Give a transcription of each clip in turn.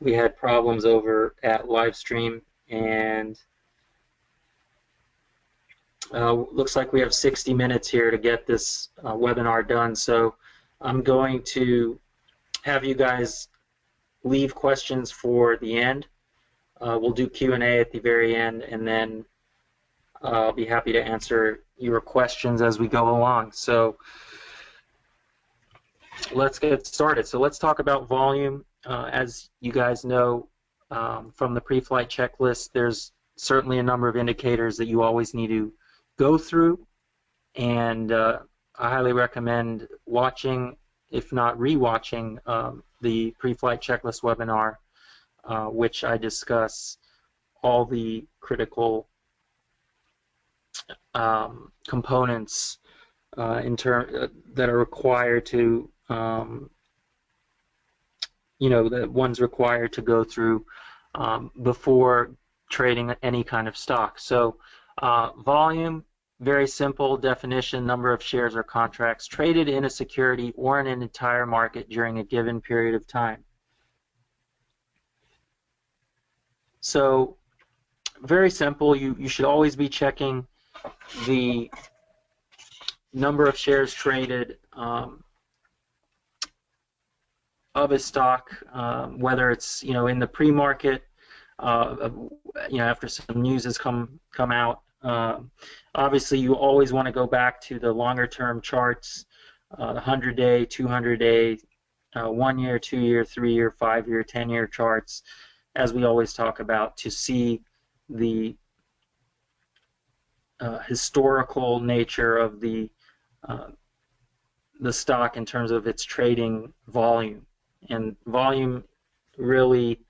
We had problems over at Livestream, and looks like we have 60 minutes here to get this webinar done. So I'm going to have you guys leave questions for the end. We'll do Q&A at the very end, and then I'll be happy to answer your questions as we go along. So let's get started. So let's talk about volume. As you guys know from the pre-flight checklist, there's certainly a number of indicators that you always need to go through, and I highly recommend watching, if not re-watching, the pre-flight checklist webinar, which I discuss all the critical components that are required to, the ones required to go through before trading any kind of stock. So volume, very simple definition: number of shares or contracts traded in a security or in an entire market during a given period of time. So very simple. You should always be checking the number of shares traded of a stock, whether it's in the pre-market, after some news has come out. Obviously, you always want to go back to the longer-term charts, the 100-day, 200-day, 1-year, 2-year, 3-year, 5-year, 10-year charts, as we always talk about, to see the historical nature of the stock in terms of its trading volume. And volume really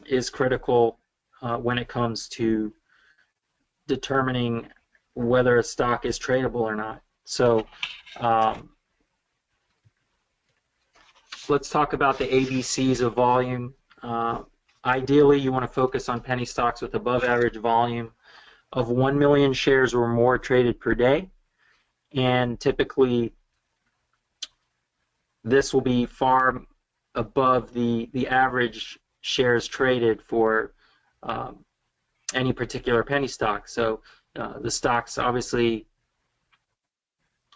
is critical when it comes to determining whether a stock is tradable or not. So let's talk about the ABCs of volume. Ideally, you want to focus on penny stocks with above average volume of 1 million shares or more traded per day, and typically this will be far above the average shares traded for any particular penny stock. So the stock's obviously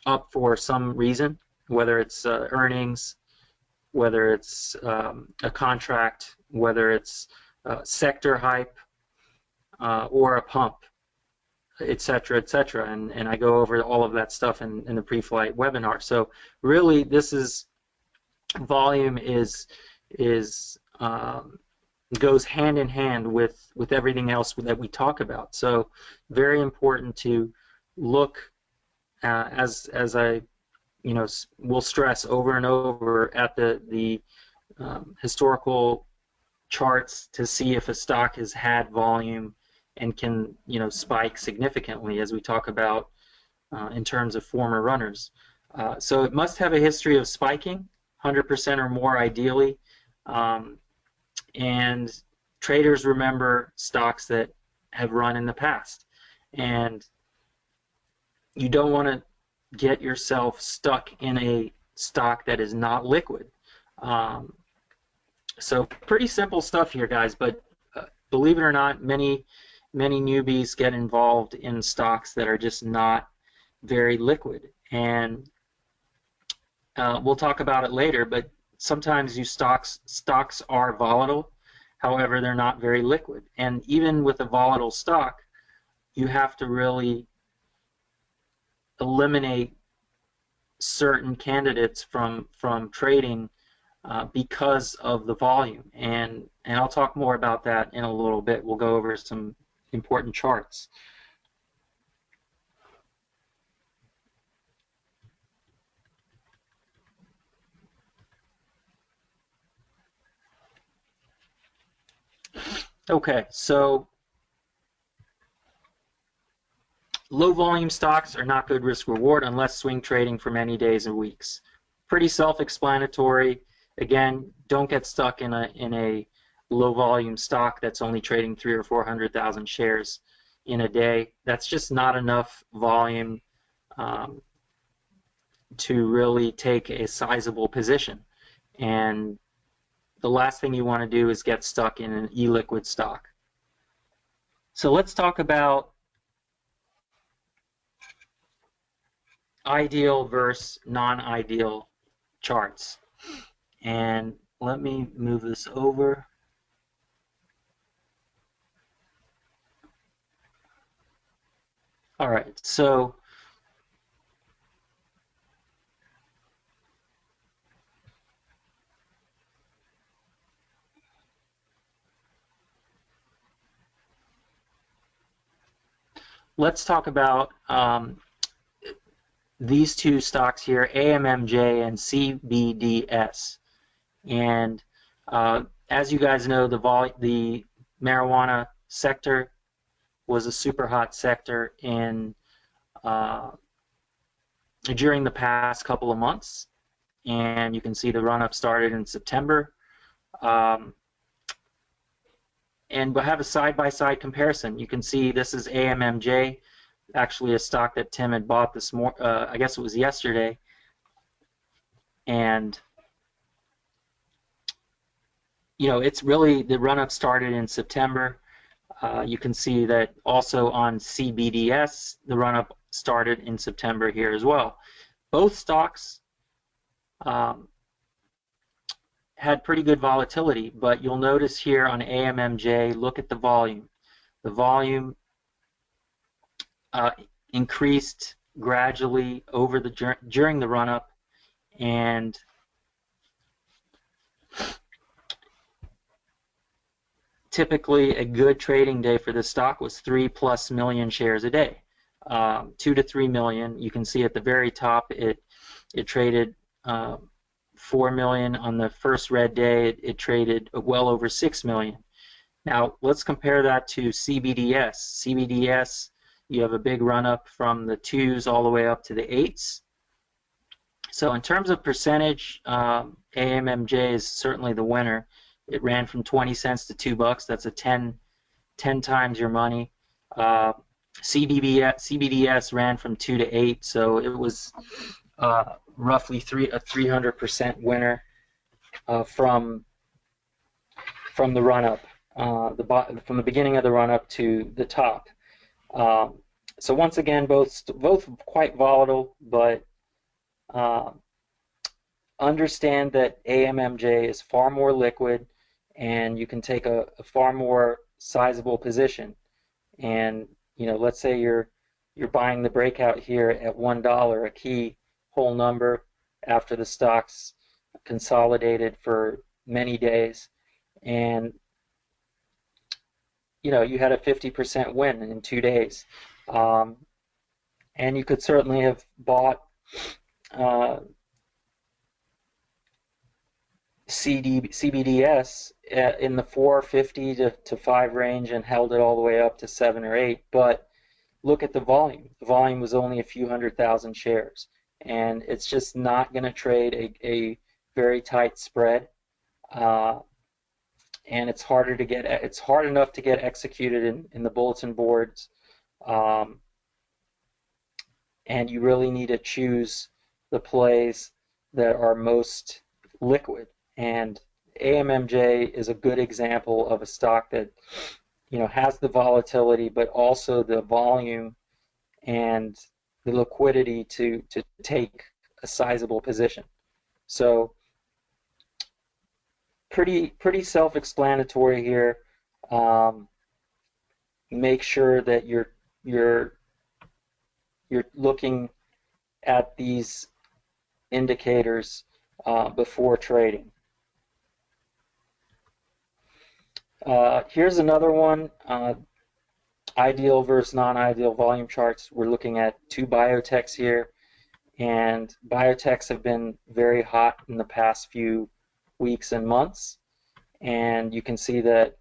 up for some reason, whether it's earnings, whether it's a contract, whether it's sector hype, or a pump, etc., etc. And I go over all of that stuff in the pre-flight webinar. So really, this is volume goes hand in hand with everything else that we talk about. So very important to look as I will stress over and over at the historical charts to see if a stock has had volume and can spike significantly, as we talk about in terms of former runners. So it must have a history of spiking, 100% or more ideally, and traders remember stocks that have run in the past, and you don't want to get yourself stuck in a stock that is not liquid. So pretty simple stuff here, guys, but believe it or not, many newbies get involved in stocks that are just not very liquid, and we'll talk about it later, but sometimes stocks are volatile, however they're not very liquid. And even with a volatile stock, you have to really eliminate certain candidates from trading because of the volume, and I'll talk more about that in a little bit. We'll go over some important charts. Okay, so low volume stocks are not good risk reward unless swing trading for many days and weeks. Pretty self-explanatory. Again, don't get stuck in a low volume stock that's only trading 300,000 or 400,000 shares in a day. That's just not enough volume to really take a sizable position. And the last thing you want to do is get stuck in an e-liquid stock. So let's talk about ideal versus non-ideal charts. And let me move this over. All right, so let's talk about these two stocks here, AMMJ and CBDS. And as you guys know, the marijuana sector was a super hot sector during the past couple of months, and you can see the run-up started in September. And we'll have a side-by-side comparison. You can see this is AMMJ, actually a stock that Tim had bought this morning. I guess it was yesterday, and you know, it's really, the run-up started in September. You can see that also on CBDS, the run-up started in September here as well. Both stocks had pretty good volatility, but you'll notice here on AMMJ, look at the volume. The volume increased gradually over during the run-up, and typically a good trading day for this stock was 3+ million shares a day, 2 to 3 million. You can see at the very top it traded 4 million on the first red day. It traded well over 6 million. Now let's compare that to CBDS. CBDS, you have a big run up from the 2s all the way up to the 8s. So in terms of percentage, AMMJ is certainly the winner. It ran from 20 cents to $2. That's a 10 times your money. CBDS ran from 2 to 8, so it was roughly a 300% winner from the run-up, from the beginning of the run-up to the top. So once again, both quite volatile, but understand that AMMJ is far more liquid, and you can take a far more sizable position. And you know, let's say you're buying the breakout here at $1, a key whole number after the stock's consolidated for many days, and you know, you had a 50% win in 2 days. And you could certainly have bought CBDS in the 4.50 to 5 range and held it all the way up to 7 or 8, but look at the volume. The volume was only a few 100,000 shares, and it's just not going to trade a very tight spread, and it's hard enough to get executed in the bulletin boards, and you really need to choose the plays that are most liquid. And AMMJ is a good example of a stock that, you know, has the volatility, but also the volume and the liquidity to take a sizable position. So pretty self-explanatory here. Make sure that you're looking at these indicators before trading. Here's another one, ideal versus non-ideal volume charts. We're looking at 2 biotechs here, and biotechs have been very hot in the past few weeks and months, and you can see that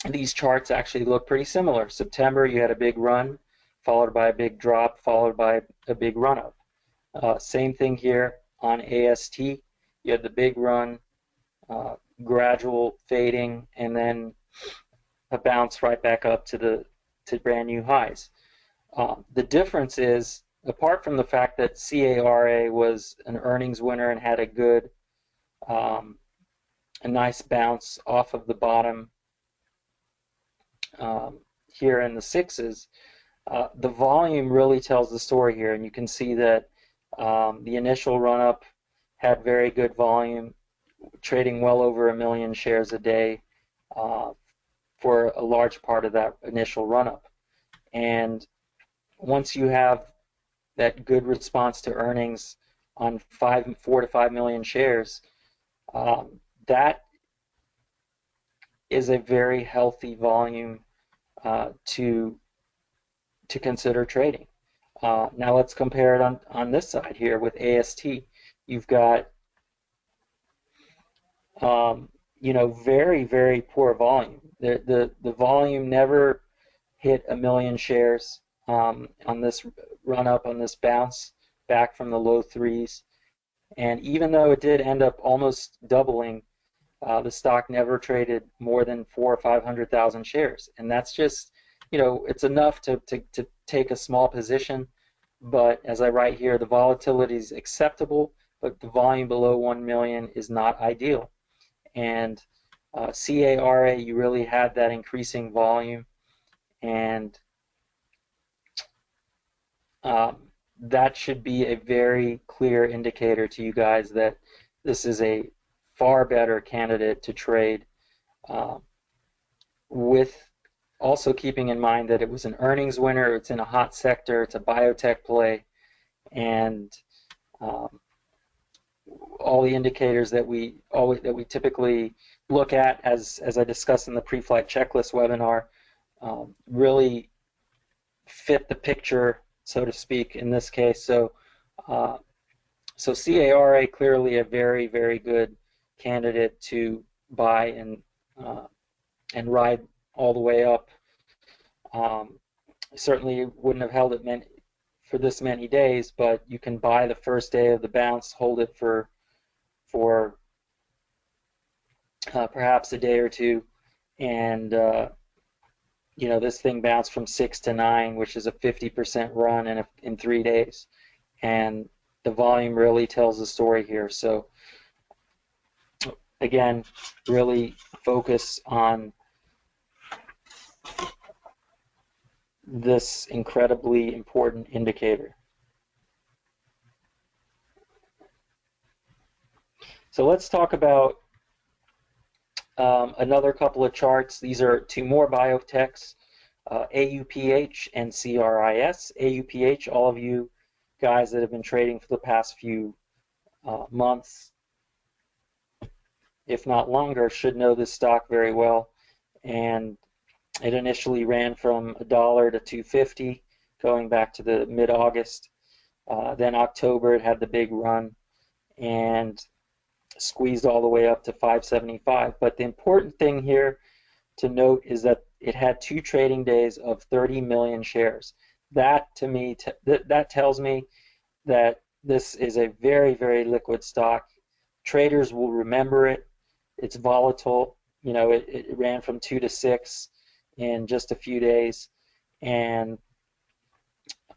these charts actually look pretty similar. September, you had a big run, followed by a big drop, followed by a big run-up. Same thing here on AST. You had the big run, gradual fading, and then a bounce right back up to brand new highs. The difference is, apart from the fact that CARA was an earnings winner and had a good a nice bounce off of the bottom here in the sixes. The volume really tells the story here, and you can see that the initial run-up had very good volume, trading well over 1 million shares a day for a large part of that initial run-up. And once you have that good response to earnings on 4 to 5 million shares, that is a very healthy volume to consider trading. Now let's compare it on this side here with AST. You've got very, very poor volume. The volume never hit 1 million shares on this run up, on this bounce back from the low threes. And even though it did end up almost doubling, the stock never traded more than 400,000 or 500,000 shares. And that's just, it's enough to take a small position. But as I write here, the volatility is acceptable, but the volume below 1 million is not ideal. And CARA, you really had that increasing volume, and that should be a very clear indicator to you guys that this is a far better candidate to trade, with also keeping in mind that it was an earnings winner, it's in a hot sector, it's a biotech play, and all the indicators that we typically look at, as I discussed in the pre-flight checklist webinar, really fit the picture, so to speak, in this case. So CARA clearly a very, very good candidate to buy and ride all the way up. Certainly wouldn't have held it for this many days, but you can buy the first day of the bounce, hold it for perhaps a day or two, and this thing bounced from 6 to 9, which is a 50% run in 3 days, and the volume really tells the story here. So again, really focus on this incredibly important indicator. So let's talk about another couple of charts. These are two more biotechs, AUPH and CRIS. AUPH, all of you guys that have been trading for the past few months, if not longer, should know this stock very well. And it initially ran from $1 to $2.50, going back to the mid-August. Then October, it had the big run and squeezed all the way up to $5.75. But the important thing here to note is that it had 2 trading days of 30 million shares. That, to me, that tells me that this is a very, very liquid stock. Traders will remember it. It's volatile. It ran from 2 to 6 in just a few days, and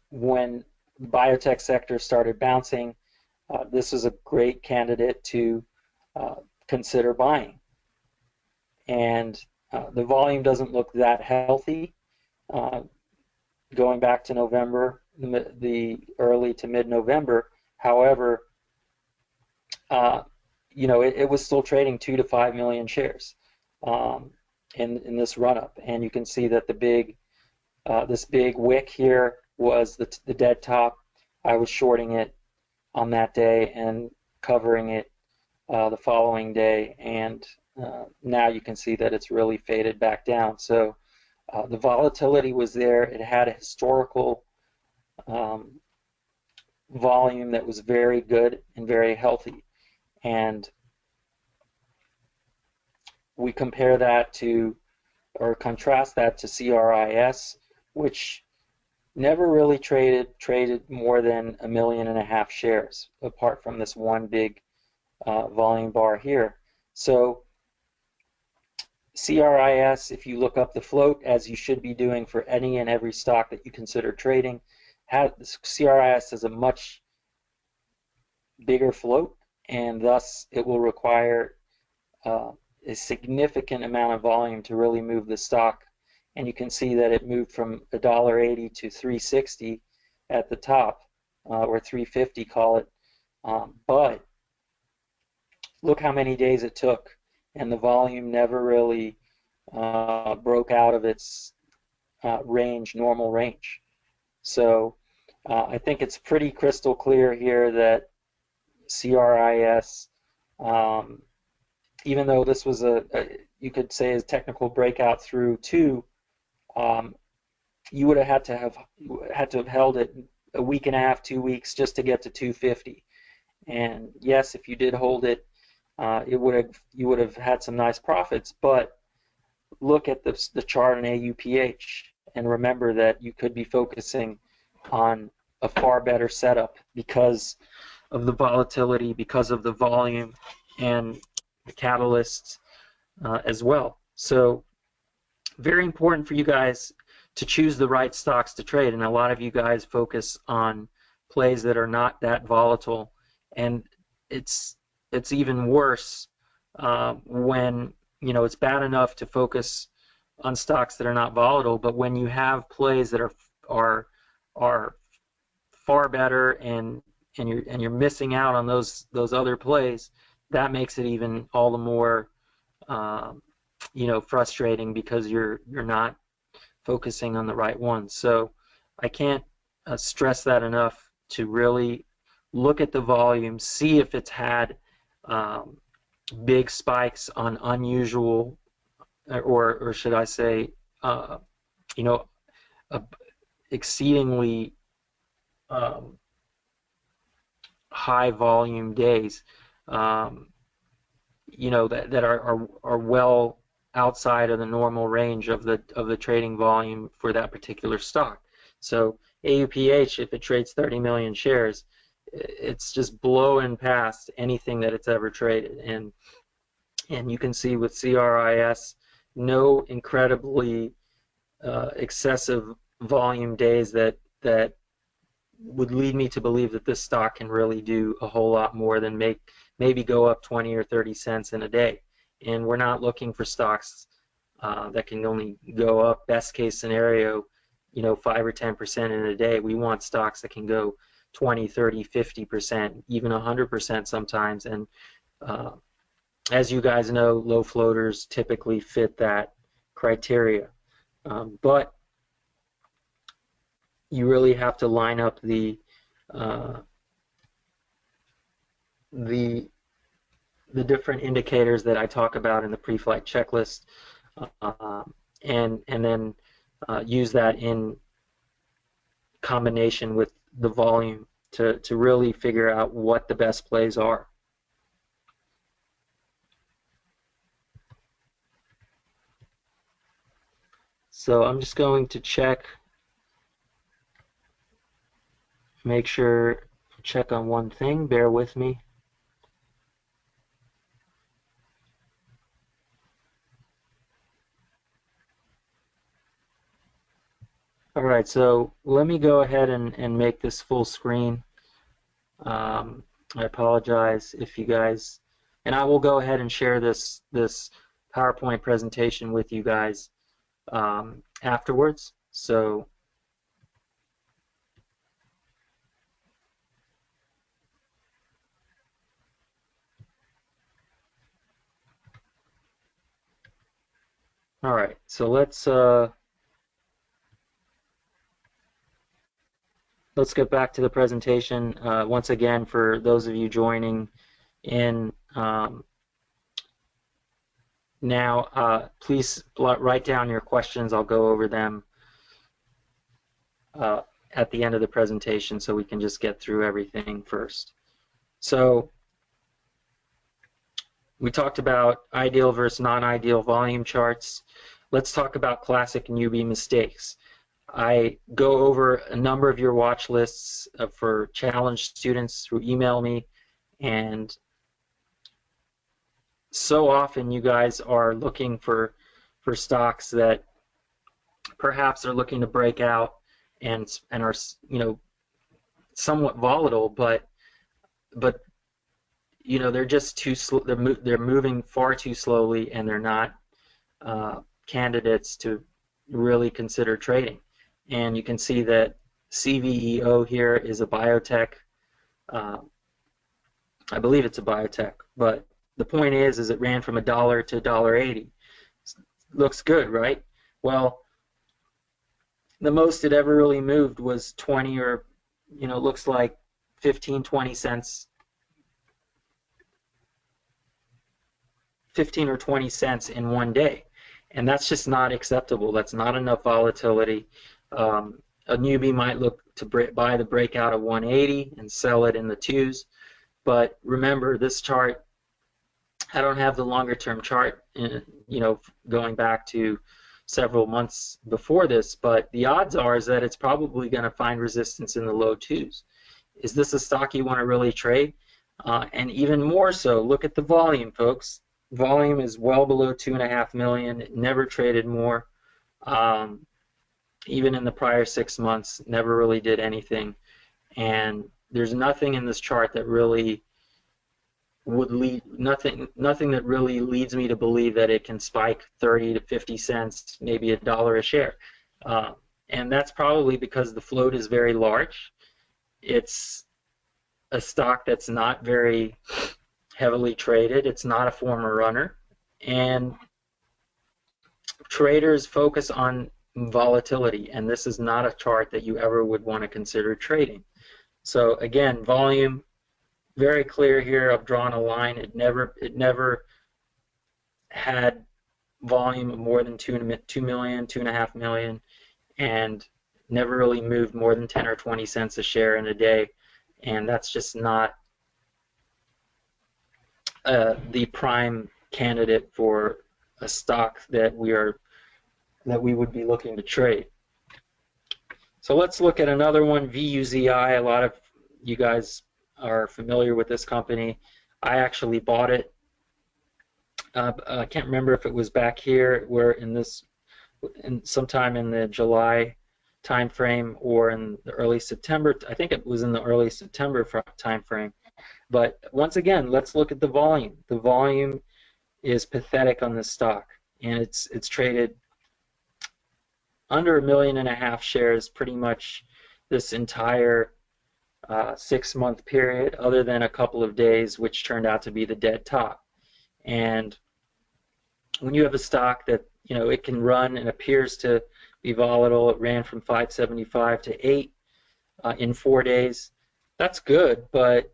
when the biotech sector started bouncing, this was a great candidate to consider buying. And the volume doesn't look that healthy going back to November, the early to mid-November. However, it was still trading 2 to 5 million shares in this run-up, and you can see that this big wick here was the dead top. I was shorting it on that day and covering it the following day, and now you can see that it's really faded back down. So the volatility was there. It had a historical volume that was very good and very healthy, and we compare that to, or contrast that to CRIS, which never really traded more than 1.5 million shares, apart from this one big volume bar here. So CRIS, if you look up the float, as you should be doing for any and every stock that you consider trading, CRIS has a much bigger float, and thus it will require uh, a significant amount of volume to really move the stock, and you can see that it moved from $1.80 to 360 at the top, or 350, call it. But look how many days it took, and the volume never really broke out of its normal range. So I think it's pretty crystal clear here that CRIS, even though this was you could say a technical breakout through 2, you would have had to have held it a week and a half, 2 weeks just to get to 250. And yes, if you did hold it, you would have had some nice profits. But look at the chart on AUPH and remember that you could be focusing on a far better setup because of the volatility, because of the volume, and the catalysts as well. So very important for you guys to choose the right stocks to trade, and a lot of you guys focus on plays that are not that volatile, and it's even worse when, you know, it's bad enough to focus on stocks that are not volatile, but when you have plays that are far better and you're missing out on those other plays, that makes it even all the more you know, frustrating because you're not focusing on the right ones. So I can't stress that enough to really look at the volume, see if it's had big spikes on unusual, or should I say, you know, exceedingly high volume days, you know, that are well outside of the normal range of the trading volume for that particular stock. So AUPH, if it trades 30 million shares, it's just blowing past anything that it's ever traded. And you can see with CRIS, no incredibly excessive volume days that would lead me to believe that this stock can really do a whole lot more than maybe go up 20 or 30 cents in a day. And we're not looking for stocks that can only go up, best case scenario, you know, 5 or 10% in a day. We want stocks that can go 20, 30, 50%, even 100% sometimes. And as you guys know, low floaters typically fit that criteria. But you really have to line up the different indicators that I talk about in the pre-flight checklist, and then use that in combination with the volume to really figure out what the best plays are. So I'm just going to check on one thing. Bear with me. All right, so let me go ahead and make this full screen. I apologize if you guys, and I will go ahead and share this PowerPoint presentation with you guys afterwards. So all right, so let's get back to the presentation. Once again, for those of you joining in now, please write down your questions. I'll go over them at the end of the presentation so we can just get through everything first. So we talked about ideal versus non-ideal volume charts. Let's talk about classic newbie mistakes. I go over a number of your watch lists for challenged students who email me, and so often you guys are looking for stocks that perhaps are looking to break out and are, you know, somewhat volatile, but you know, they're just too slow. They're moving far too slowly, and they're not candidates to really consider trading. And you can see that CVEO here is a biotech. Uh, I believe it's a biotech, but the point is it ran from $1 to $1.80. Looks good, right? Well, the most it ever really moved was 20 or, you know, looks like 15, 20 cents, 15 or 20 cents in one day. And that's just not acceptable. That's not enough volatility. A newbie might look to buy the breakout of 180 and sell it in the twos. But remember, this chart, I don't have the longer term chart, you know, going back to several months before this, but the odds are is that it's probably going to find resistance in the low twos. Is this a stock you want to really trade? And even more so, look at the volume, folks. Volume is well below 2.5 million. It never traded more. Even in the prior 6 months, never really did anything. And there's nothing in this chart that really would lead, nothing that really leads me to believe that it can spike 30 to 50 cents, maybe $1 a share. And that's probably because the float is very large. It's a stock that's not very heavily traded. It's not a former runner. And traders focus on volatility, and this is not a chart that you ever would want to consider trading. So again, volume, very clear here. I've drawn a line. It never had volume of more than 2 million, 2.5 million, and never really moved more than 10 or 20 cents a share in a day. And that's just not the prime candidate for a stock that we would be looking to trade. So let's look at another one, VUZI. A lot of you guys are familiar with this company. I actually bought it. I can't remember if it was back here, where sometime in the July time frame or in the early September. I think it was in the early September time frame. But once again, let's look at the volume. The volume is pathetic on this stock, and it's traded under 1.5 million shares pretty much this entire 6-month period, other than a couple of days, which turned out to be the dead top. And when you have a stock that, you know, it can run and appears to be volatile, it ran from 575 to 8 in 4 days. That's good, but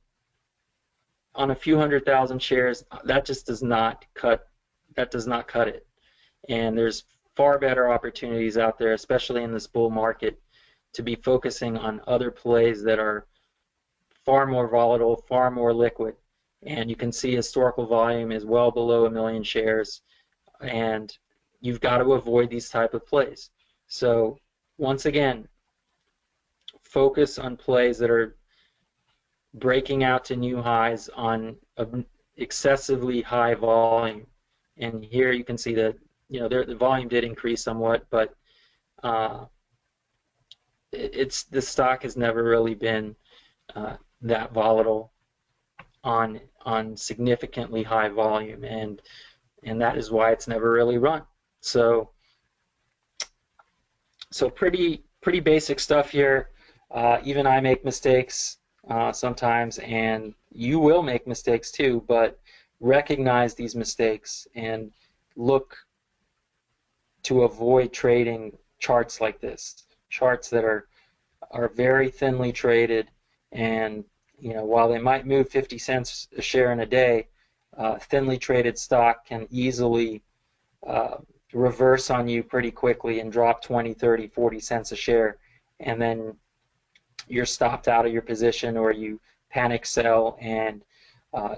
on a few 100,000 shares, that just does not cut. That does not cut it. And there's far better opportunities out there, especially in this bull market, to be focusing on other plays that are far more volatile, far more liquid. And you can see historical volume is well below 1 million shares, and you've got to avoid these type of plays. So once again, focus on plays that are breaking out to new highs on excessively high volume. And here you can see that, you know, the volume did increase somewhat, but the stock has never really been that volatile on significantly high volume, and that is why it's never really run. So pretty basic stuff here. Even I make mistakes sometimes, and you will make mistakes too, but recognize these mistakes and look to avoid trading charts like this, charts that are very thinly traded. And, you know, while they might move 50 cents a share in a day, thinly traded stock can easily reverse on you pretty quickly and drop 20, 30, 40 cents a share, and then you're stopped out of your position or you panic sell, and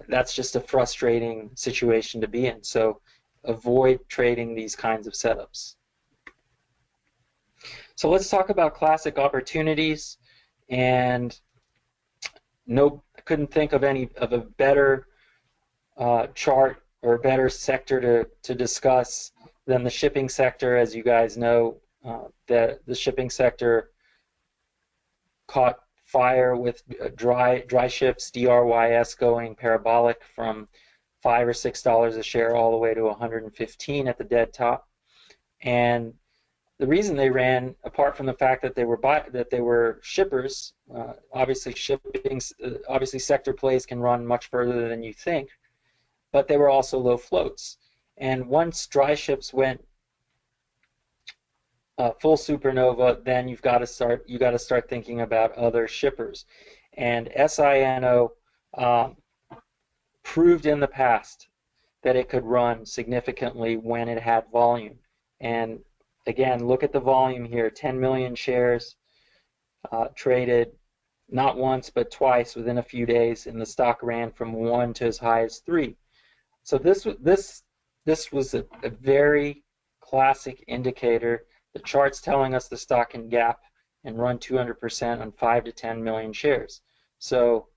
that's just a frustrating situation to be in. So avoid trading these kinds of setups. So let's talk about classic opportunities, and I couldn't think of a better chart or a better sector to discuss than the shipping sector. As you guys know, the shipping sector caught fire with dry ships, DRYS, going parabolic from $5 or $6 a share all the way to 115 at the dead top. And the reason they ran, apart from the fact that they were shippers, obviously obviously sector plays can run much further than you think, but they were also low floats. And once dry ships went full supernova, then you got to start thinking about other shippers. And SINO proved in the past that it could run significantly when it had volume. And again, look at the volume here: 10 million shares traded not once but twice within a few days, and the stock ran from 1 to as high as 3. So this was a very classic indicator. The chart's telling us the stock can gap and run 200% on 5 to 10 million shares. So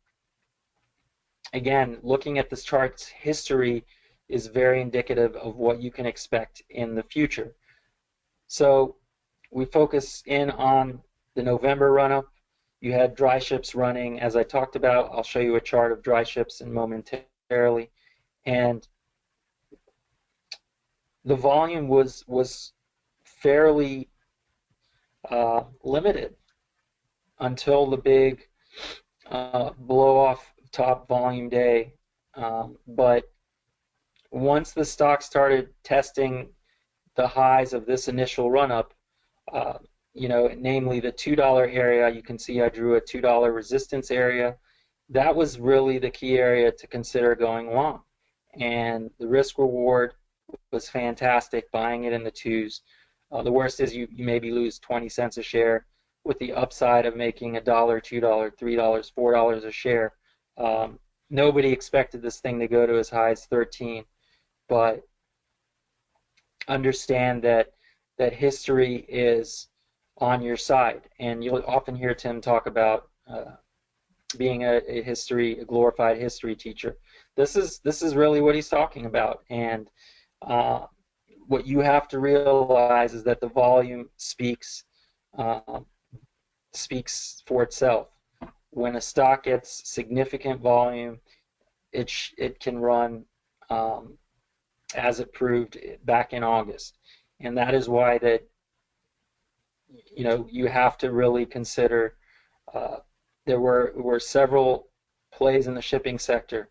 again, looking at this chart's history is very indicative of what you can expect in the future. So we focus in on the November run-up. You had dry ships running, as I talked about. I'll show you a chart of dry ships in momentarily. And the volume was fairly limited until the big blow-off top volume day. But once the stock started testing the highs of this initial run-up, namely the $2 area, you can see I drew a $2 resistance area. That was really the key area to consider going long. And the risk-reward was fantastic, buying it in the twos. The worst is you maybe lose 20 cents a share, with the upside of making $1, $2, $3, $4 a share. Nobody expected this thing to go to as high as 13, but understand that history is on your side, and you'll often hear Tim talk about being a glorified history teacher. This is really what he's talking about, and what you have to realize is that the volume speaks for itself. When a stock gets significant volume, it can run as it proved back in August, and that is why that you have to really consider. There were several plays in the shipping sector,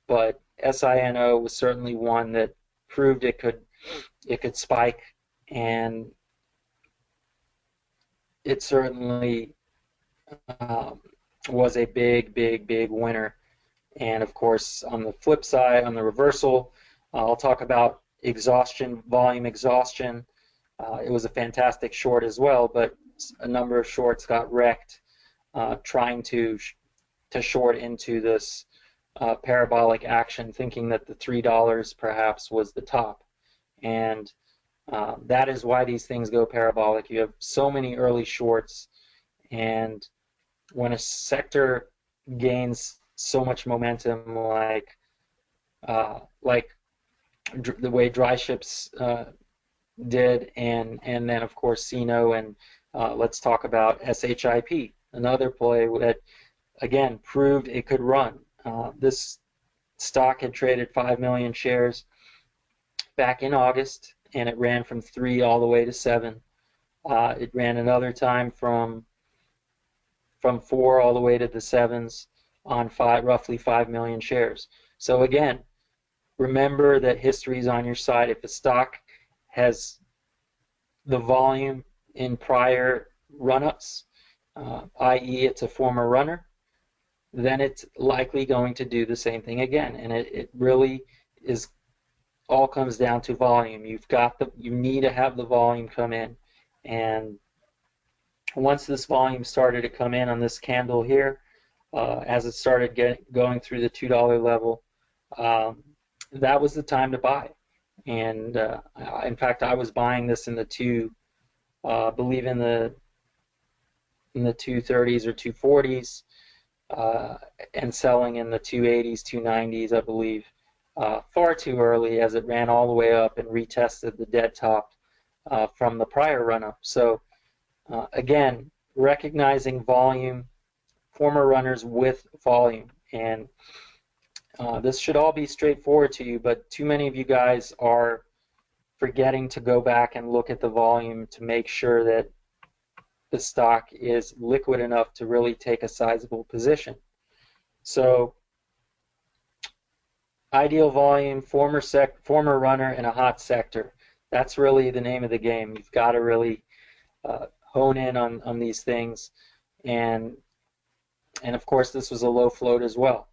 but SINO was certainly one that proved it could spike, and it certainly was a big winner. And of course, on the flip side, on the reversal, I'll talk about volume exhaustion. It was a fantastic short as well, but a number of shorts got wrecked trying to short into this parabolic action, thinking that the $3 perhaps was the top. And that is why these things go parabolic. You have so many early shorts, and when a sector gains so much momentum, like the way dry ships did, and then of course CNO, and let's talk about SHIP, another play that again proved it could run. This stock had traded 5 million shares back in August, and it ran from 3 all the way to 7. It ran another time from 4 all the way to the 7s on roughly 5 million shares. So again, remember that history is on your side. If a stock has the volume in prior run-ups, i.e. it's a former runner, then it's likely going to do the same thing again. And it really all comes down to volume. You need to have the volume come in, and once this volume started to come in on this candle here, as it started going through the $2 level, that was the time to buy. And in fact, I was buying this in the I believe in the 230s or 240s, and selling in the 280s, 290s, I believe, far too early, as it ran all the way up and retested the dead top from the prior run-up. So again, recognizing volume former runners with volume. And this should all be straightforward to you, but too many of you guys are forgetting to go back and look at the volume to make sure that the stock is liquid enough to really take a sizable position. So ideal volume, former runner, and a hot sector. That's really the name of the game. You've got to really hone in on these things, and of course this was a low float as well.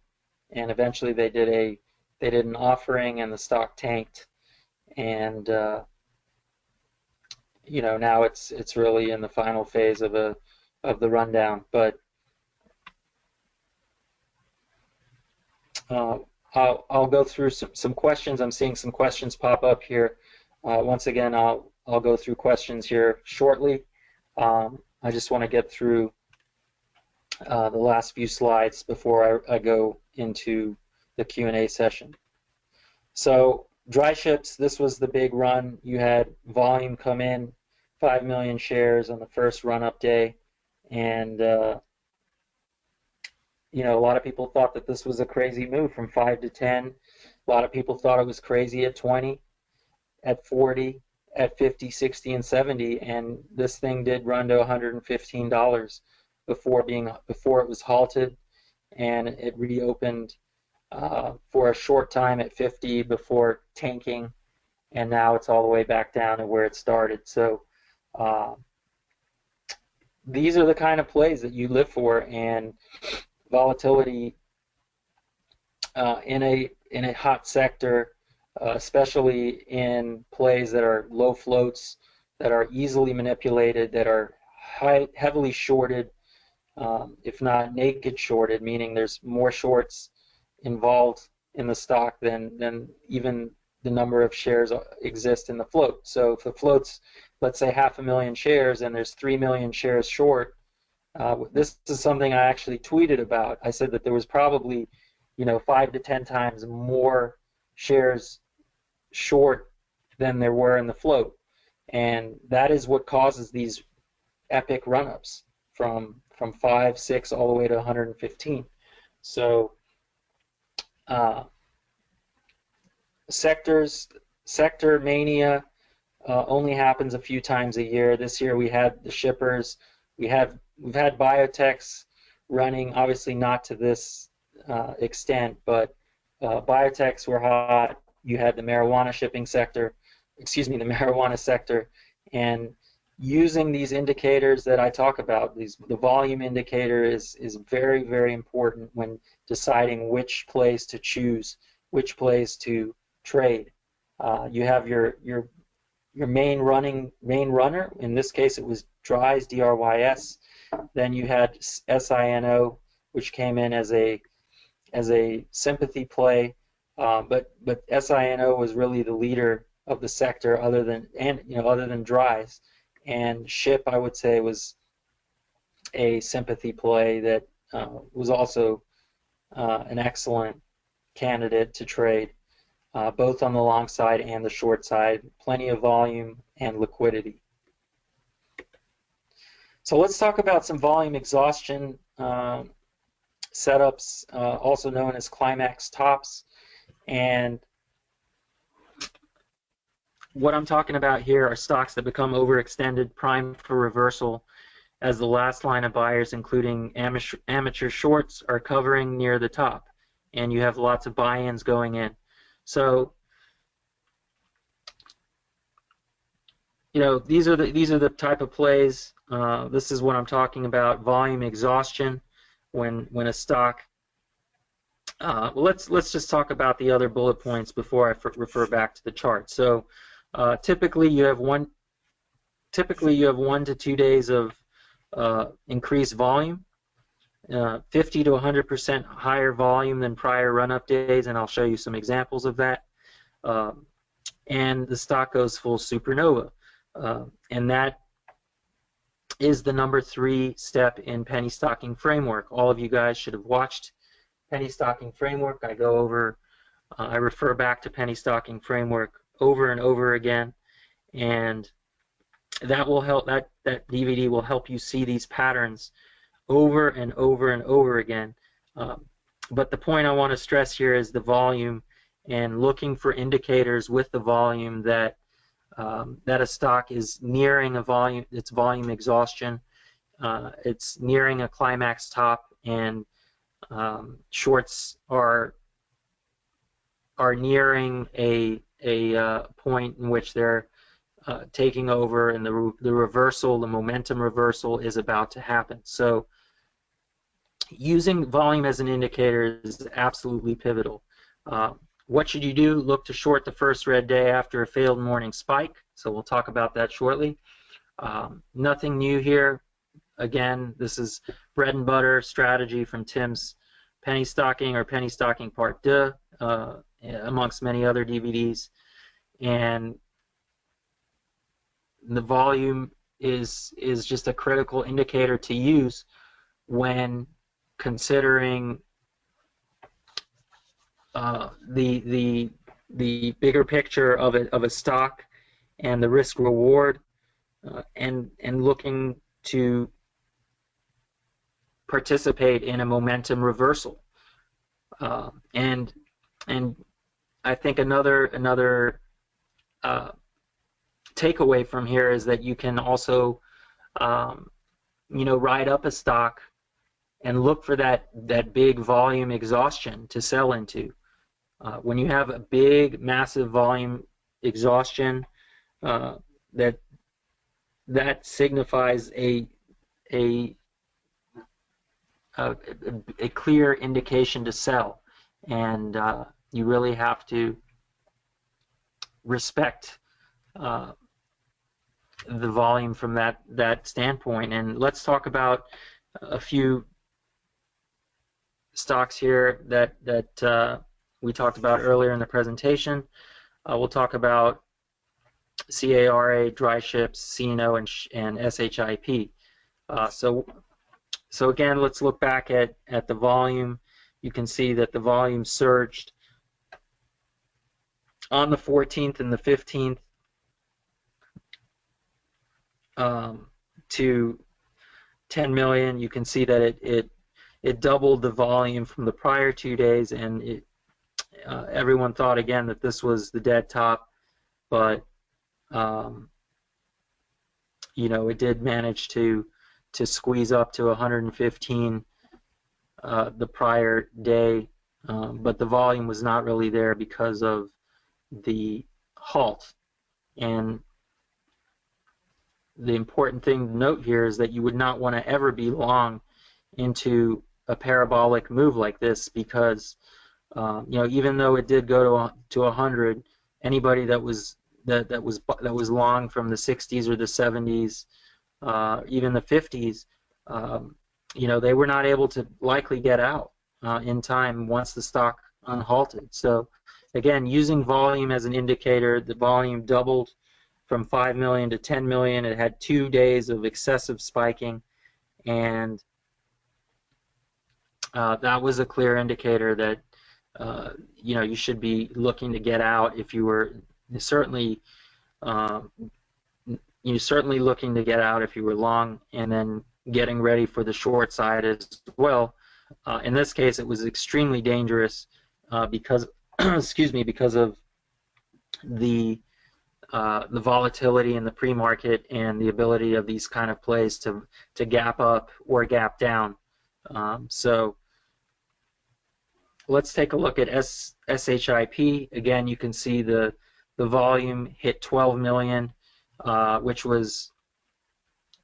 And eventually they did an offering, and the stock tanked, and you know, now it's really in the final phase of the rundown. But I'll go through some questions. I'm seeing some questions pop up here. Once again, I'll go through questions here shortly. I just want to get through the last few slides before I go into the Q&A session. So dry ships, this was the big run. You had volume come in, 5 million shares on the first run-up day, and you know, a lot of people thought that this was a crazy move from 5 to 10. A lot of people thought it was crazy at 20, at 40, at 50, 60, and 70, and this thing did run to $115 before it was halted, and it reopened for a short time at 50 before tanking, and now it's all the way back down to where it started. So these are the kind of plays that you live for, and volatility in a hot sector, especially in plays that are low floats, that are easily manipulated, that are heavily shorted, if not naked shorted, meaning there's more shorts involved in the stock than even the number of shares exist in the float. So if the float's, let's say, 500,000 shares and there's 3 million shares short, this is something I actually tweeted about. I said that there was probably, you know, 5 to 10 times more shares short than there were in the float, and that is what causes these epic run-ups from 5, 6 all the way to 115. So sector mania only happens a few times a year. This year we had the shippers. We've had biotechs running, obviously not to this extent, but biotechs were hot. You had the marijuana sector, and using these indicators that I talk about, the volume indicator is very, very important when deciding which plays to choose, which plays to trade. You have your main runner. In this case, it was DRYS, DRYS. Then you had SINO, which came in as a sympathy play, but SINO was really the leader of the sector, other than DRYS. And SHIP, I would say, was a sympathy play that was also an excellent candidate to trade, both on the long side and the short side. Plenty of volume and liquidity. So let's talk about some volume exhaustion setups, also known as climax tops. And what I'm talking about here are stocks that become overextended, primed for reversal, as the last line of buyers, including amateur shorts, are covering near the top, and you have lots of buy-ins going in. So, you know, these are the type of plays. This is what I'm talking about: volume exhaustion. When a stock. Well, let's just talk about the other bullet points before I refer back to the chart. So, typically you have 1 to 2 days of increased volume, 50 to 100% higher volume than prior run-up days, and I'll show you some examples of that. And the stock goes full supernova, and that is the number 3 step in penny stocking framework. All of you guys should have watched penny stocking framework. I go over, I refer back to penny stocking framework over and over again, and that will help. That DVD will help you see these patterns over and over and over again. But the point I want to stress here is the volume, and looking for indicators with the volume that that a stock is nearing its volume exhaustion. It's nearing a climax top, and shorts are nearing a point in which they're taking over, and the momentum reversal is about to happen. So using volume as an indicator is absolutely pivotal. What should you do? Look to short the first red day after a failed morning spike. So we'll talk about that shortly. Nothing new here. Again, this is bread and butter strategy from Tim's Penny Stocking or Penny Stocking Part 2, amongst many other DVDs. And the volume is just a critical indicator to use when considering the bigger picture of a stock and the risk reward, and looking to participate in a momentum reversal. And I think another takeaway from here is that you can also ride up a stock and look for that big volume exhaustion to sell into. When you have a big, massive volume exhaustion, that signifies a clear indication to sell, and you really have to respect the volume from that standpoint. And let's talk about a few stocks here that we talked about earlier in the presentation. We'll talk about CARA, dry ships, CNO, and SHIP. So again, let's look back at the volume. You can see that the volume surged on the 14th and the 15th to 10 million. You can see that it doubled the volume from the prior 2 days, and everyone thought again that this was the dead top, but it did manage to squeeze up to 115 the prior day, but the volume was not really there because of the halt. And the important thing to note here is that you would not want to ever be long into a parabolic move like this, because even though it did go to 100, anybody that was long from the 60s or the 70s, even the 50s, they were not able to likely get out in time once the stock unhalted. So again, using volume as an indicator, the volume doubled from 5 million to 10 million. It had 2 days of excessive spiking, and that was a clear indicator that you should be looking to get out if you were certainly looking to get out if you were long, and then getting ready for the short side as well. In this case, it was extremely dangerous because because of the volatility in the pre-market and the ability of these kind of plays to gap up or gap down. So let's take a look at SHIP. Again, you can see the volume hit 12 million, which was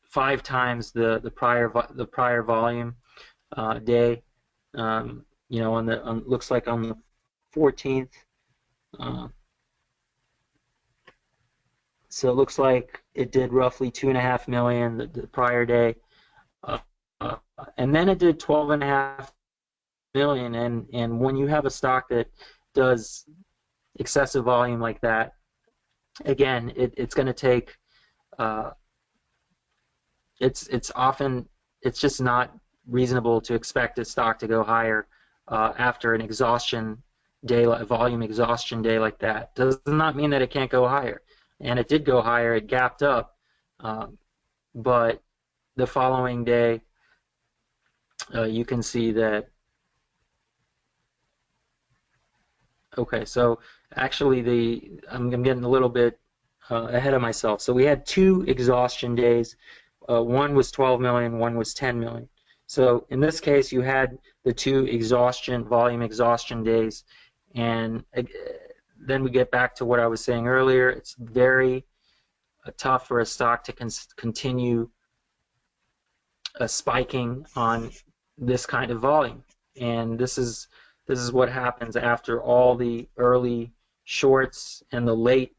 5 times the prior volume day. Looks like on the 14th. So it looks like it did roughly 2.5 million the prior day, and then it did 12.5 million. And when you have a stock that does excessive volume like that, again, it's going to take. It's just not reasonable to expect a stock to go higher after an exhaustion day, a volume exhaustion day like that. Does not mean that it can't go higher, and it did go higher. It gapped up, but the following day, you can see that. Okay, so actually I'm getting a little bit ahead of myself. So we had two exhaustion days. One was 12 million, one was 10 million. So in this case, you had the two volume exhaustion days, and then we get back to what I was saying earlier. It's very tough for a stock to continue spiking on this kind of volume, and this is what happens after all the early shorts and the late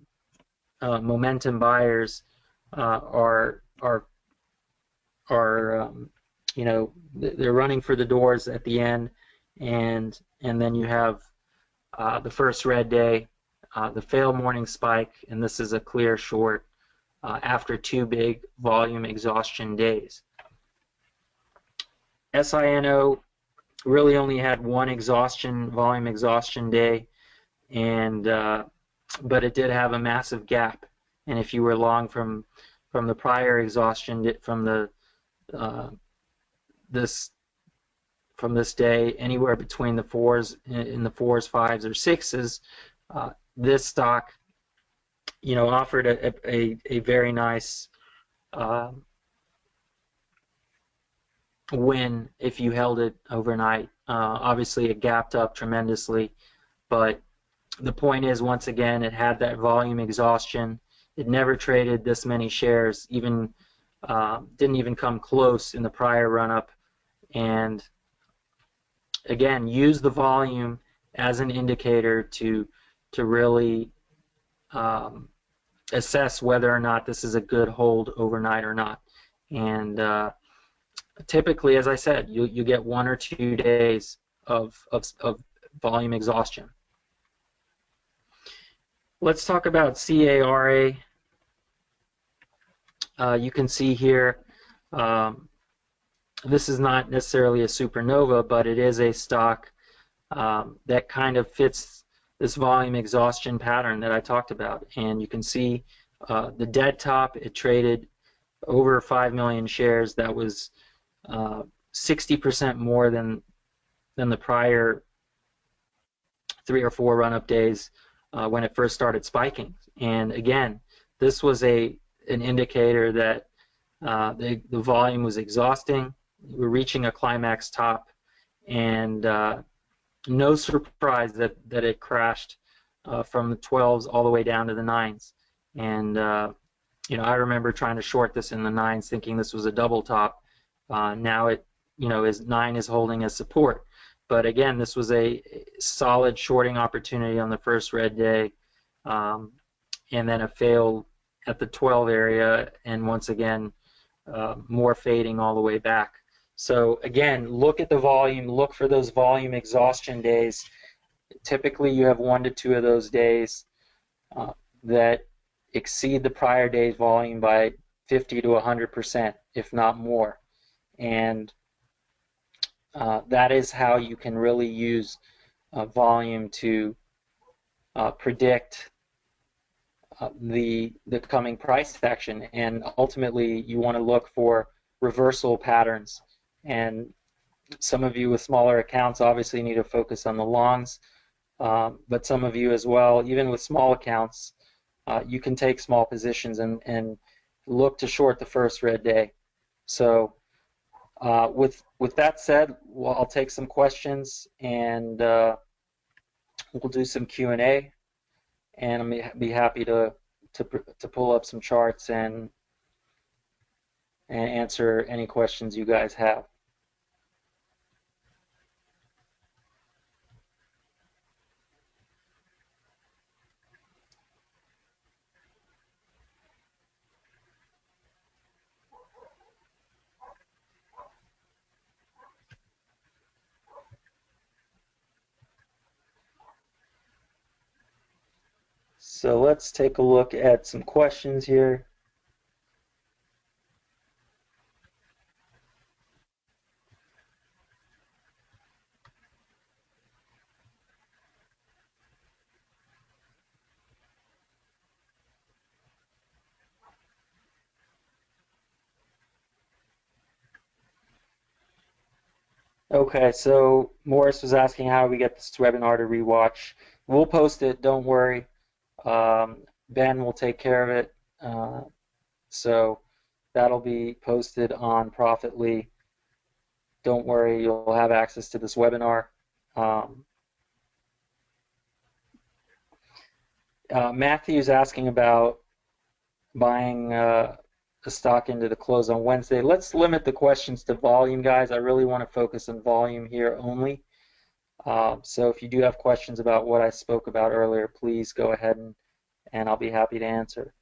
momentum buyers are they're running for the doors at the end, and then you have the first red day, the fail morning spike, and this is a clear short after two big volume exhaustion days. SINO really only had one volume exhaustion day, and but it did have a massive gap. And if you were long from the prior exhaustion from this day, anywhere between the fours, in the fours, fives, or sixes, this stock, offered a very nice win if you held it overnight. Obviously, it gapped up tremendously, but the point is, once again, it had that volume exhaustion. It never traded this many shares, didn't even come close in the prior run-up. And again, use the volume as an indicator to really assess whether or not this is a good hold overnight or not. And typically, as I said, you get 1 or 2 days of volume exhaustion. Let's talk about CARA. You can see here, this is not necessarily a supernova, but it is a stock that kind of fits this volume exhaustion pattern that I talked about. And you can see the dead top, it traded over 5 million shares. That was 60% more than the prior 3 or 4 run-up days when it first started spiking. And again, this was an indicator that the volume was exhausting. We're reaching a climax top, and no surprise that it crashed from the 12s all the way down to the 9s. And I remember trying to short this in the 9s, thinking this was a double top. Now it is 9 is holding as support. But again, this was a solid shorting opportunity on the first red day, and then a fail at the 12 area, and once again, more fading all the way back. So again, look at the volume, look for those volume exhaustion days. Typically, you have 1 to 2 of those days that exceed the prior day's volume by 50 to 100%, if not more. And that is how you can really use volume to predict the coming price action. And ultimately, you want to look for reversal patterns. And some of you with smaller accounts obviously need to focus on the longs, but some of you as well, even with small accounts, you can take small positions and look to short the first red day. So with that said, I'll take some questions, and we'll do some Q&A, and I'll be happy to pull up some charts and answer any questions you guys have. So let's take a look at some questions here. Okay, so Morris was asking how we get this webinar to rewatch. We'll post it, don't worry. Ben will take care of it. So that'll be posted on Profitly. Don't worry, you'll have access to this webinar. Um, Matthew's asking about buying a stock into the close on Wednesday. Let's limit the questions to volume, guys. I really want to focus on volume here only. So if you do have questions about what I spoke about earlier, please go ahead and I'll be happy to answer.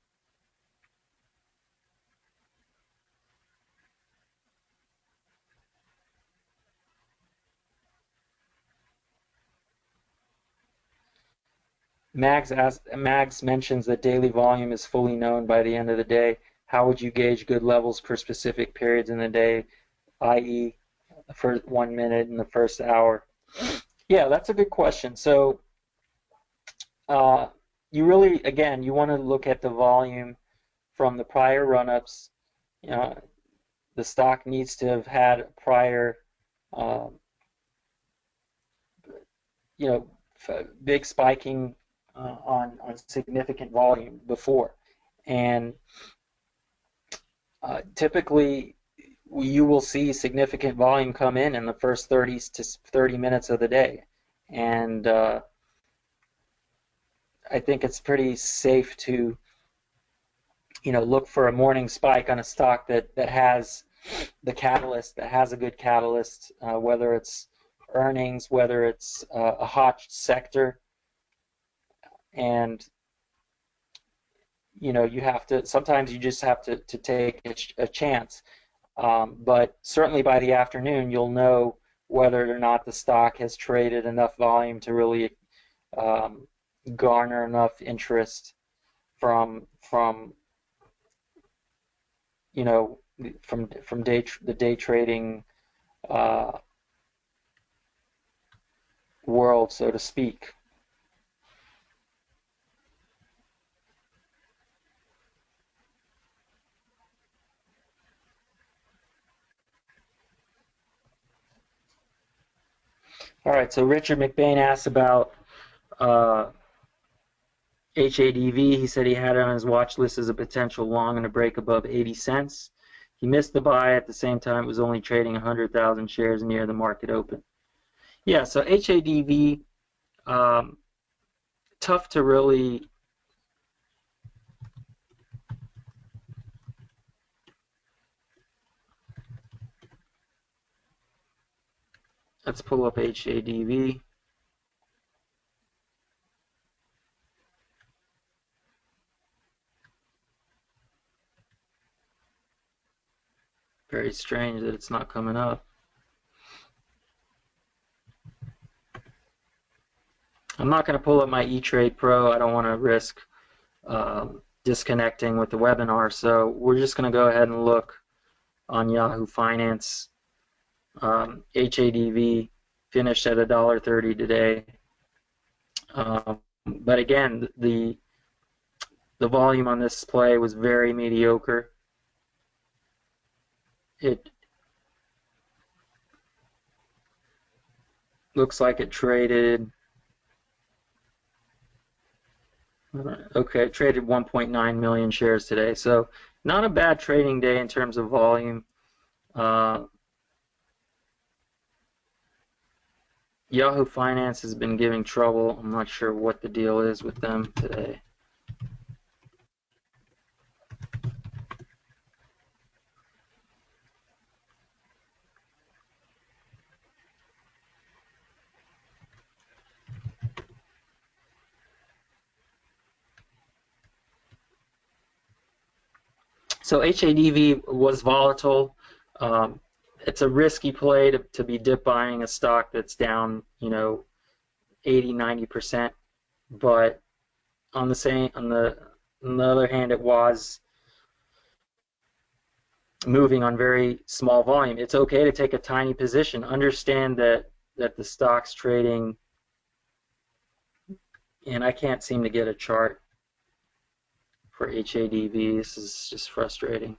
Mags mentions that daily volume is fully known by the end of the day. How would you gauge good levels for specific periods in the day, i.e., the first 1 minute in the first hour? Yeah, that's a good question. So you really, again, you want to look at the volume from the prior run-ups. The stock needs to have had prior, um, you know, big spiking on significant volume before, and typically you will see significant volume come in the first 30 to 30 minutes of the day, and I think it's pretty safe to look for a morning spike on a stock that has the catalyst, that has a good catalyst, whether it's earnings, whether it's a hot sector, and you have to, sometimes you just have to take a chance. But certainly by the afternoon, you'll know whether or not the stock has traded enough volume to really um, garner enough interest from you know from the day trading uh, world, so to speak. All right, so Richard McBain asked about uh, HADV. He said he had it on his watch list as a potential long and a break above 80 cents. He missed the buy. At the same time, it was only trading 100,000 shares near the market open. Yeah, so HADV, um, tough to really. Let's pull up HADV. Very strange that it's not coming up. I'm not going to pull up my E-Trade Pro. I don't want to risk disconnecting with the webinar, so we're just going to go ahead and look on Yahoo Finance. HADV finished at $1.30 today. But again, the volume on this play was very mediocre. It looks like it traded, okay, it traded 1.9 million shares today. So not a bad trading day in terms of volume. Yahoo Finance has been giving trouble. I'm not sure what the deal is with them today. So HADV was volatile. It's a risky play to be dip buying a stock that's down, 80, 90%. But on the other hand, it was moving on very small volume. It's okay to take a tiny position. Understand that the stock's trading, and I can't seem to get a chart for HADV. This is just frustrating.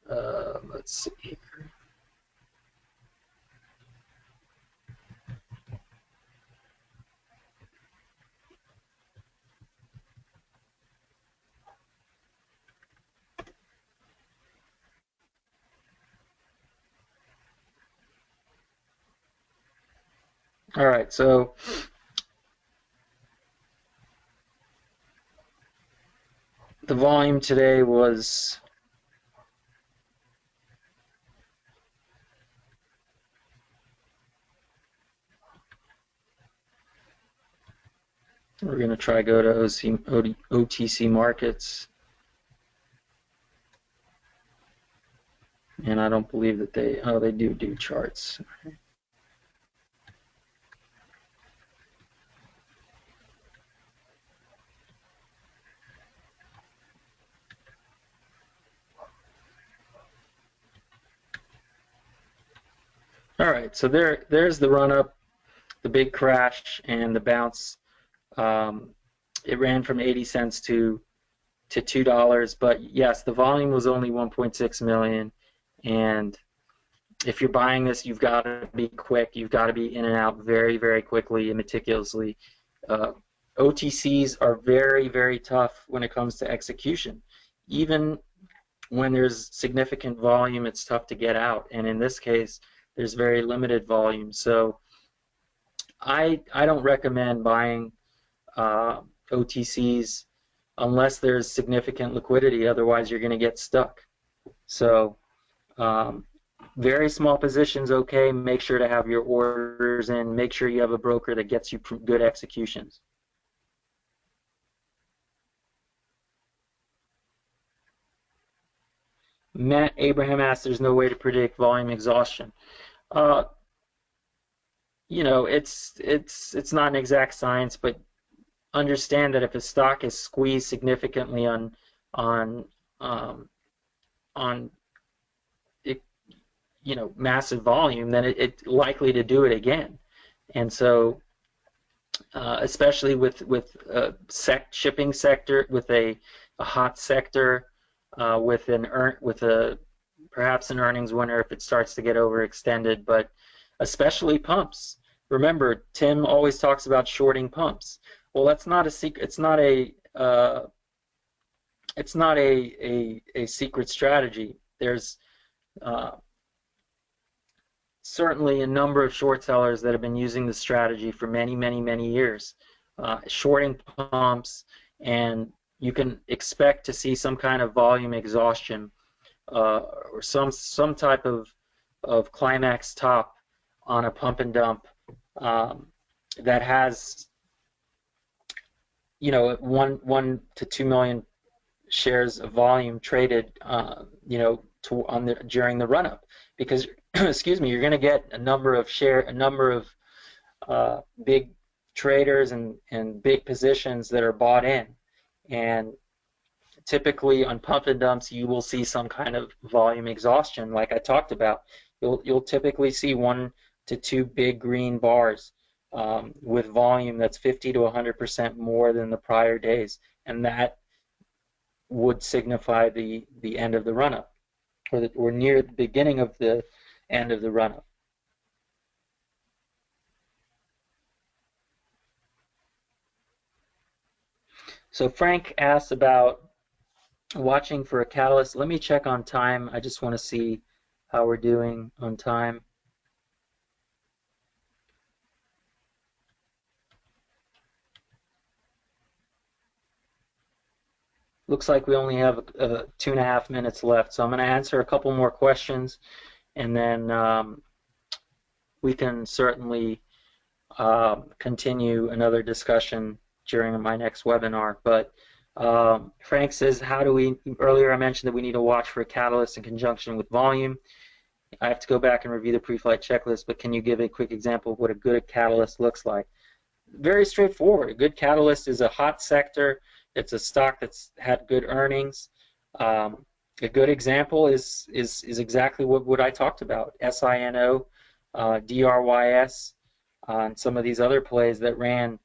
Let's see here. All right, so the volume today was we're going to try go to OTC markets, and I don't believe that they do charts. All right, so there's the run up, the big crash, and the bounce. It ran from 80 cents to $2, but yes, the volume was only 1.6 million, and if you're buying this, you've got to be quick. You've got to be in and out very, very quickly and meticulously. OTCs are very, very tough when it comes to execution. Even when there's significant volume, it's tough to get out, and in this case, there's very limited volume. So I don't recommend buying OTCs unless there's significant liquidity. Otherwise, you're going to get stuck. So very small positions, okay. Make sure to have your orders in. Make sure you have a broker that gets you good executions. Matt Abraham asked, "There's no way to predict volume exhaustion." You know, it's not an exact science, but understand that if a stock is squeezed significantly on it, you know, massive volume, then it's likely to do it again. And so, especially with shipping sector, with a hot sector, with perhaps an earnings winner if it starts to get overextended, but especially pumps. Remember, Tim always talks about shorting pumps. Well, that's not a secret. It's not a secret strategy. There's certainly a number of short sellers that have been using the strategy for many, many, many years, shorting pumps, and you can expect to see some kind of volume exhaustion or some type of climax top on a pump and dump that has, you know, 1 to 2 million shares of volume traded, you know, during the run-up, because excuse me, you're going to get a number of big traders and big positions that are bought in, and typically on pump and dumps you will see some kind of volume exhaustion, like I talked about. You'll typically see 1 to 2 big green bars with volume that's 50 to 100% more than the prior days, and that would signify the end of the run-up, or near the beginning of the end of the run-up. So Frank asked about watching for a catalyst. Let me check on time. I just want to see how we're doing on time. Looks like we only have 2.5 minutes left, so I'm going to answer a couple more questions, and then we can certainly continue another discussion during my next webinar. But Frank says, earlier I mentioned that we need to watch for a catalyst in conjunction with volume. I have to go back and review the pre-flight checklist, but can you give a quick example of what a good catalyst looks like? Very straightforward. A good catalyst is a hot sector. It's a stock that's had good earnings. A good example is exactly what I talked about, SINO, DRYS, and some of these other plays that ran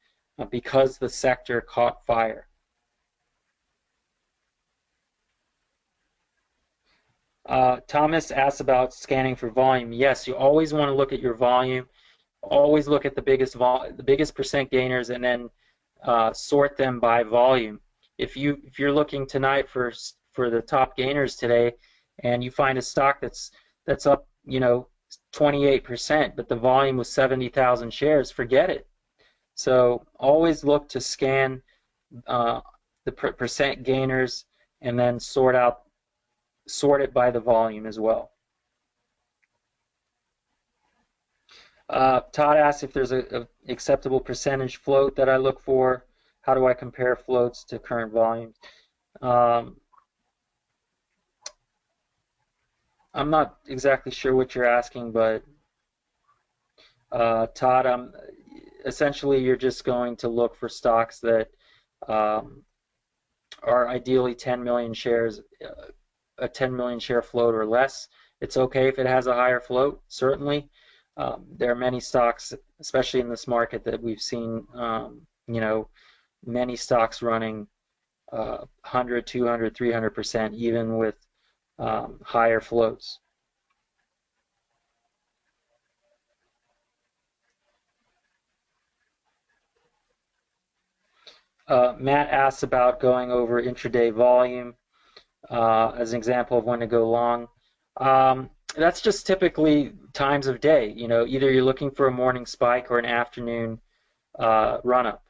because the sector caught fire. Thomas asks about scanning for volume. Yes, you always want to look at your volume. Always look at the biggest percent gainers, and then sort them by volume. If you're looking tonight for the top gainers today, and you find a stock that's up, you know, 28%, but the volume was 70,000 shares, forget it. So always look to scan the percent gainers and then sort it by the volume as well. Todd asked if there's a acceptable percentage float that I look for. How do I compare floats to current volumes? I'm not exactly sure what you're asking, but Todd, essentially you're just going to look for stocks that are ideally 10 million shares, a 10 million share float or less. It's okay if it has a higher float, certainly. There are many stocks, especially in this market, that we've seen, many stocks running 100, 200, 300%, even with higher floats. Matt asks about going over intraday volume as an example of when to go long. That's just typically times of day. Either you're looking for a morning spike or an afternoon run-up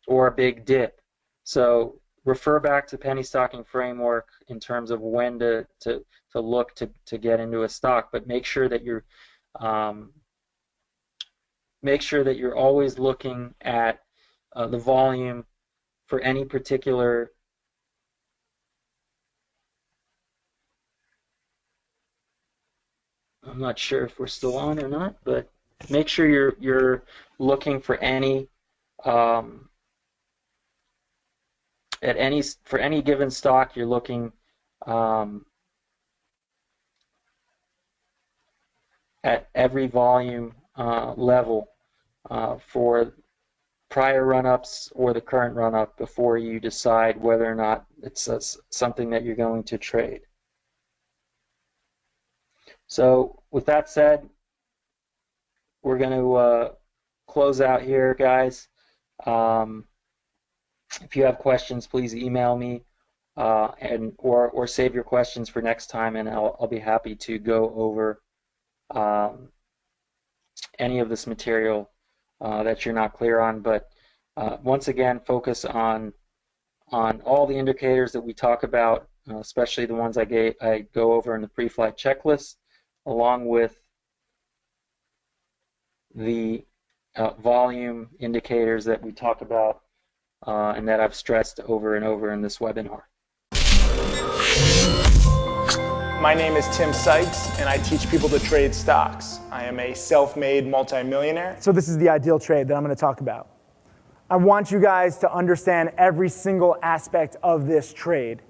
or a big dip. So refer back to penny stocking framework in terms of when to look to get into a stock, but make sure that you're always looking at the volume for any particular I'm not sure if we're still on or not, but make sure you're looking for any for any given stock. You're looking at every volume level for prior run-ups or the current run-up before you decide whether or not it's something that you're going to trade. So with that said, we're going to close out here, guys. If you have questions, please email me or save your questions for next time, and I'll be happy to go over any of this material that you're not clear on. But once again, focus on all the indicators that we talk about, especially the ones I go over in the pre-flight checklist, along with the volume indicators that we talk about and that I've stressed over and over in this webinar. My name is Tim Sykes, and I teach people to trade stocks. I am a self-made multimillionaire. So this is the ideal trade that I'm going to talk about. I want you guys to understand every single aspect of this trade.